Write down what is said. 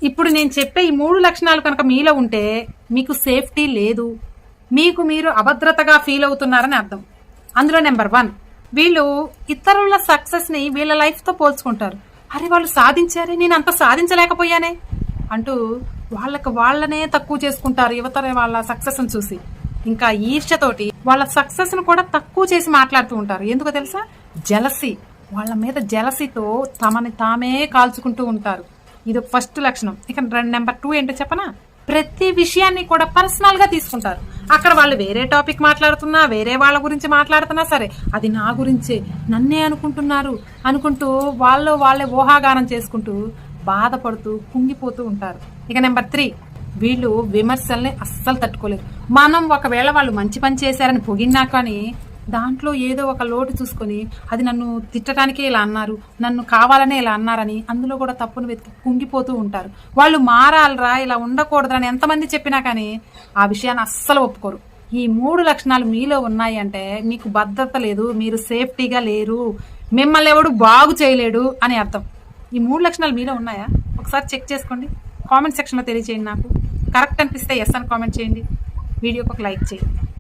ఇప్పుడు నేను చెప్పే ఈ 3 లక్షణాలు కనుక మీలో ఉంటే మీకు సేఫ్టీ లేదు, మీకు మీరు అభద్రతగా ఫీల్ అవుతున్నారని అర్థం. అందులో నెంబర్ 1, వీళ్ళు ఇతరుల సక్సెస్ ని వీళ్ళ లైఫ్ తో పోల్చుకుంటారు. అరే వాళ్ళు సాధించారే, నేను అంత సాధించలేకపోయానే అంటూ వాళ్ళనే తక్కువ చేసుకుంటారు యువతర వాళ్ళ సక్సెస్ ని చూసి. ఇంకా ఈర్ష్యతోటి వాళ్ళ సక్సెస్ ను కూడా తక్కువ చేసి మాట్లాడుతూ ఉంటారు. ఎందుకో తెలుసా? జలసీ. వాళ్ళ మీద జలసీతో తమని తామే కాల్చుకుంటూ ఉంటారు. ఇది ఫస్ట్ లక్షణం. ఇక నెంబర్ 2 ఏంటో చెప్పనా? ప్రతి విషయాన్ని కూడా పర్సనల్ గా తీసుకుంటారు. అక్కడ వాళ్ళు వేరే టాపిక్ మాట్లాడుతున్నా, వేరే వాళ్ళ గురించి మాట్లాడుతున్నా సరే అది నా గురించే, నన్నే అనుకుంటున్నారు అనుకుంటూ వాళ్ళే ఊహాగానం చేసుకుంటూ బాధపడుతూ కుంగిపోతూ ఉంటారు. ఇక నెంబర్ 3, వీళ్ళు విమర్శల్ని అస్సలు తట్టుకోలేరు. మనం ఒకవేళ వాళ్ళు మంచి పని చేశారని పొగిడినా కానీ దాంట్లో ఏదో ఒక లోటు చూసుకొని అది నన్ను తిట్టడానికే ఇలా అన్నారు, నన్ను కావాలనే ఇలా అన్నారని అందులో కూడా తప్పును వెతికి కుంగిపోతూ ఉంటారు. వాళ్ళు మారాలరా, ఇలా ఉండకూడదని ఎంతమంది చెప్పినా కానీ ఆ విషయాన్ని అస్సలు ఒప్పుకోరు. ఈ 3 లక్షణాలు మీలో ఉన్నాయి అంటే మీకు భద్రత లేదు, మీరు సేఫ్టీగా లేరు, మిమ్మల్ని ఎవడు బాగు చేయలేడు అని అర్థం. ఈ 3 లక్షణాలు మీలో ఉన్నాయా? ఒకసారి చెక్ చేసుకోండి. కామెంట్ సెక్షన్లో తెలియజేయండి. నాకు కరెక్ట్ అనిపిస్తే ఎస్ అని కామెంట్ చేయండి. వీడియోకి ఒక లైక్ చేయండి.